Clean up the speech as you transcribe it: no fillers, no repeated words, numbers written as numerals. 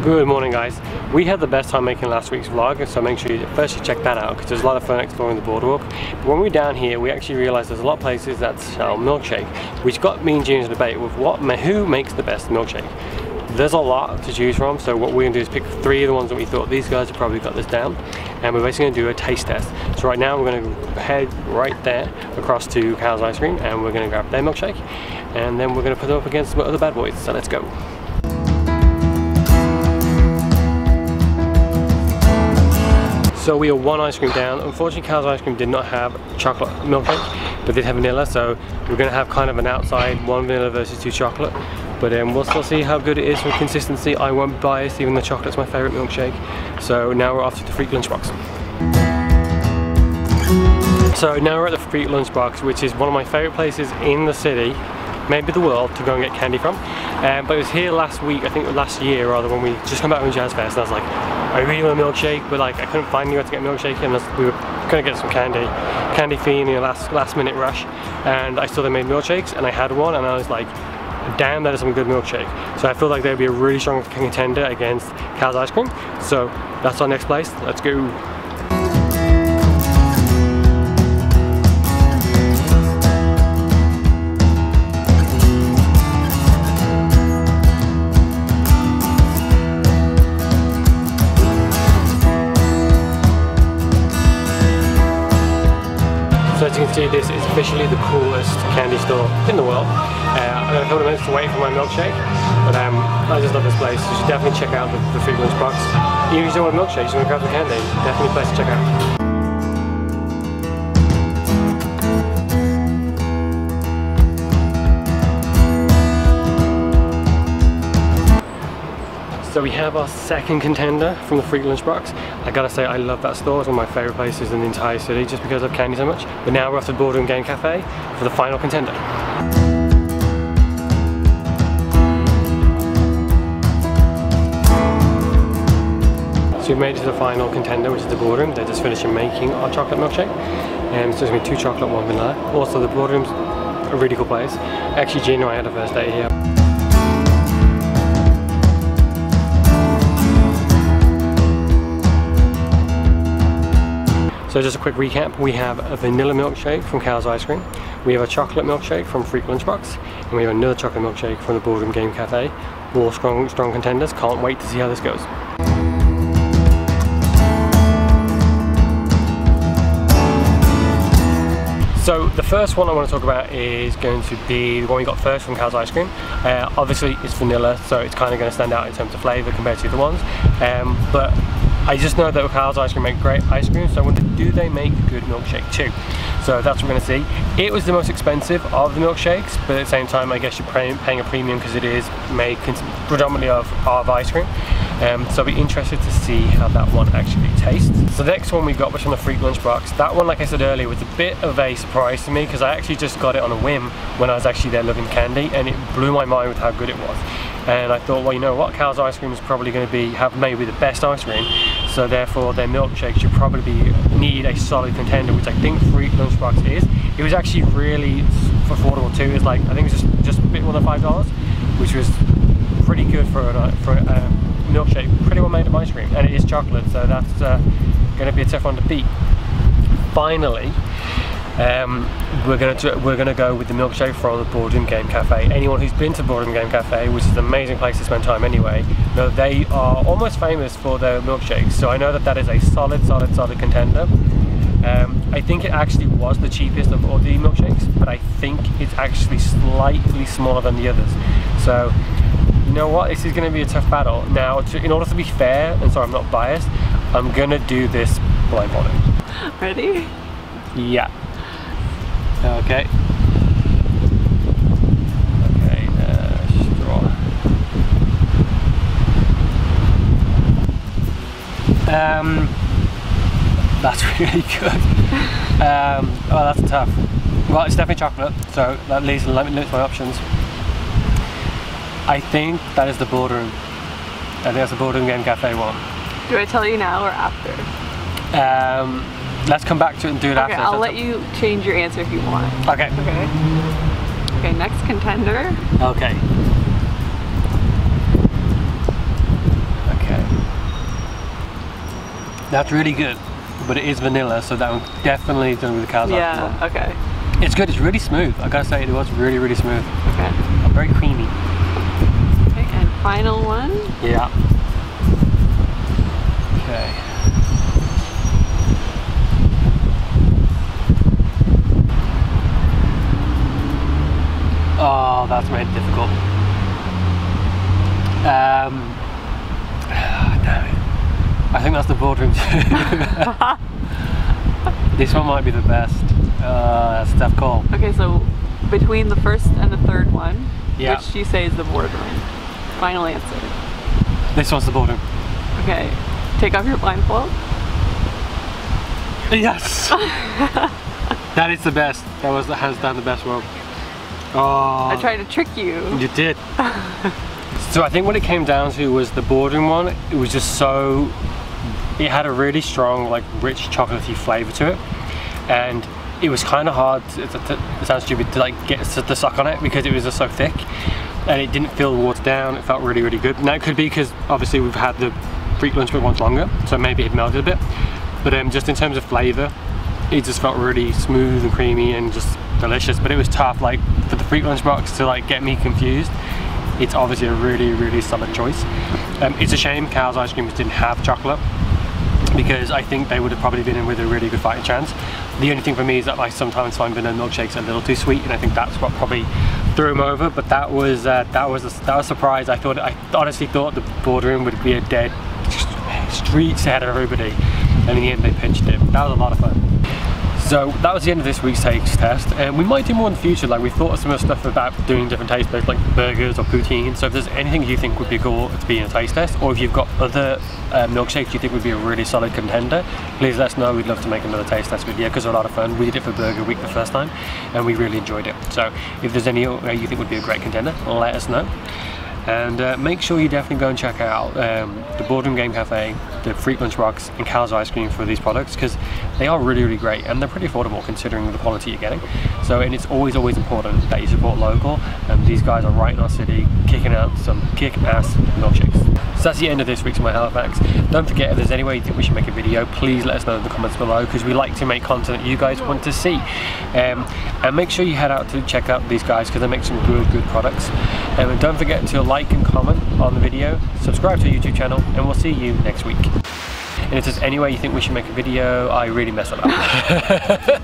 Good morning guys. We had the best time making last week's vlog, so make sure you first check that out because there's a lot of fun exploring the boardwalk. But when we're down here we actually realised there's a lot of places that sell milkshake, which got me and James a debate with who makes the best milkshake. There's a lot to choose from, so what we're going to do is pick 3 of the ones that we thought these guys have probably got this down, and we're basically going to do a taste test. So right now we're going to head right there across to Cal's Ice Cream and we're going to grab their milkshake and then we're going to put it up against some other bad boys, so let's go. So we are 1 ice cream down. Unfortunately Cal's Ice Cream did not have chocolate milkshake, but did have vanilla, so we're going to have kind of an outside 1 vanilla versus 2 chocolate. But we'll still see how good it is for consistency. I won't be biased, even though chocolate's my favourite milkshake. So now we're off to the Freak Lunchbox. So now we're at the Freak Lunchbox, which is one of my favourite places in the city, maybe the world, to go and get candy from. But it was here last week, I think last year rather, when we just come back from Jazz Fest, and I was like, I really want a milkshake, but like I couldn't find anywhere to get a milkshake, and we were gonna get some candy fiend in a last minute rush, and I saw they made milkshakes, and I had one, and I was like, damn, that is some good milkshake. So I feel like they'd be a really strong contender against Cal's Ice Cream. So that's our next place. Let's go. So as you can see, this is officially the coolest candy store in the world. I'm going to film a minute to wait for my milkshake, but I just love this place. You should definitely check out the Freak Lunchbox. Even if you don't want a milkshake, you just want to grab some candy, definitely a place to check out. So we have our second contender from the Freak Lunchbox. I gotta say, I love that store. It's one of my favourite places in the entire city just because of candy so much. But now we're off to the Boardroom Game Cafe for the final contender. So we've made it to the final contender, which is the Boardroom. They're just finishing making our chocolate milkshake. So there's going to be 2 chocolate, 1 vanilla. Also, the Boardroom's a really cool place. Actually, Gina and I had a first date here. So just a quick recap, we have a vanilla milkshake from Cal's Ice Cream, we have a chocolate milkshake from Freak Lunchbox, and we have another chocolate milkshake from the Boardroom Game Cafe. All strong contenders, can't wait to see how this goes. So the first one I want to talk about is going to be the one we got first from Cal's Ice Cream. Obviously it's vanilla, so it's kind of going to stand out in terms of flavour compared to the other ones. But I just know that Cal's Ice Cream make great ice cream, so I wondered, do they make a good milkshake too? So that's what we're going to see. It was the most expensive of the milkshakes, but at the same time I guess you're paying a premium because it is made predominantly of ice cream. So I'll be interested to see how that one actually tastes. So the next one we got was from the Freak Lunchbox. That one, like I said earlier, was a bit of a surprise to me because I actually just got it on a whim when I was actually there loving candy, and it blew my mind with how good it was. And I thought, well, you know what, Cal's Ice Cream is probably going to have maybe the best ice cream, so therefore their milkshake should probably need a solid contender, which I think Freak Lunchbox is. It was actually really affordable too. It's like, I think it's just a bit more than $5, which was pretty good for a milkshake, pretty well made of ice cream, and it is chocolate, so that's going to be a tough one to beat. Finally, we're gonna go with the milkshake from the Boardroom Game Cafe. Anyone who's been to Boardroom Game Cafe, which is an amazing place to spend time anyway, know they are almost famous for their milkshakes. So I know that that is a solid contender. I think it actually was the cheapest of all the milkshakes, but I think it's actually slightly smaller than the others. So you know what, this is going to be a tough battle. Now, in order to be fair, and so I'm not biased, I'm gonna do this blindfolded. Ready? Yeah. Okay. Okay, straw. That's really good. Oh, that's tough. Well, it's definitely chocolate, so that leaves my options. I think that is the Boardroom. I think that's the Boardroom Game Cafe one. Do I tell you now or after? Let's come back to it and do it after. Okay, I'll let you change your answer if you want. Okay. Okay. Okay, next contender. Okay. That's really good, but it is vanilla, so that one definitely done with the cow's ice cream. Yeah, okay. It's good, it's really smooth. I gotta say, it was really, really smooth. Okay. Very creamy. Okay, and final one? Yeah. Okay. Oh, that's made it difficult. Damn it. I think that's the boardroom too. This one might be the best. That's a tough call. Okay, so between the first and the third one, yeah. which do you say is the boardroom? Final answer. This one's the boardroom. Okay, take off your blindfold. Yes! That is the best. That was hands down the best one. Oh, I tried to trick you. You did. So I think what it came down to was the boardroom one. It was just so, it had a really strong, like, rich chocolatey flavour to it, and it was kind of hard. It sounds stupid to like get the suck on it because it was just so thick, and it didn't feel watered down. It felt really, really good. Now it could be because obviously we've had the Freak lunch bit once longer, so maybe it melted a bit. But just in terms of flavour, it just felt really smooth and creamy and just delicious. But it was tough, like for the Freak lunchbox to like get me confused. It's obviously a really, really solid choice. It's a shame Cow's ice cream didn't have chocolate, because I think they would have probably been in with a really good fighting chance. The only thing for me is that I sometimes find vanilla milkshakes a little too sweet, and I think that's what probably threw them over. But that was a surprise. I honestly thought the boardroom would be a dead streets ahead of everybody, and in the end they pinched it. That was a lot of fun. So that was the end of this week's taste test, and we might do more in the future. Like, we've thought of some of the stuff about doing different taste tests, like burgers or poutine. So if there's anything you think would be cool to be in a taste test, or if you've got other milkshakes you think would be a really solid contender, please let us know. We'd love to make another taste test video because they're a lot of fun. We did it for Burger Week the first time and we really enjoyed it. So if there's any you think would be a great contender, let us know. And make sure you definitely go and check out the Boardroom Game Cafe, the Freak Lunchbox and Cow's Ice Cream for these products, because they are really, really great and they're pretty affordable considering the quality you're getting. So, and it's always important that you support local, and these guys are right in our city kicking out some kick-ass milkshakes. So that's the end of this week's My Halifax. Don't forget, if there's any way you think we should make a video, please let us know in the comments below, because we like to make content you guys want to see. And make sure you head out to check out these guys because they make some good products. And don't forget to like and comment on the video, subscribe to our YouTube channel, and we'll see you next week. And if there's any way you think we should make a video, I really mess it up.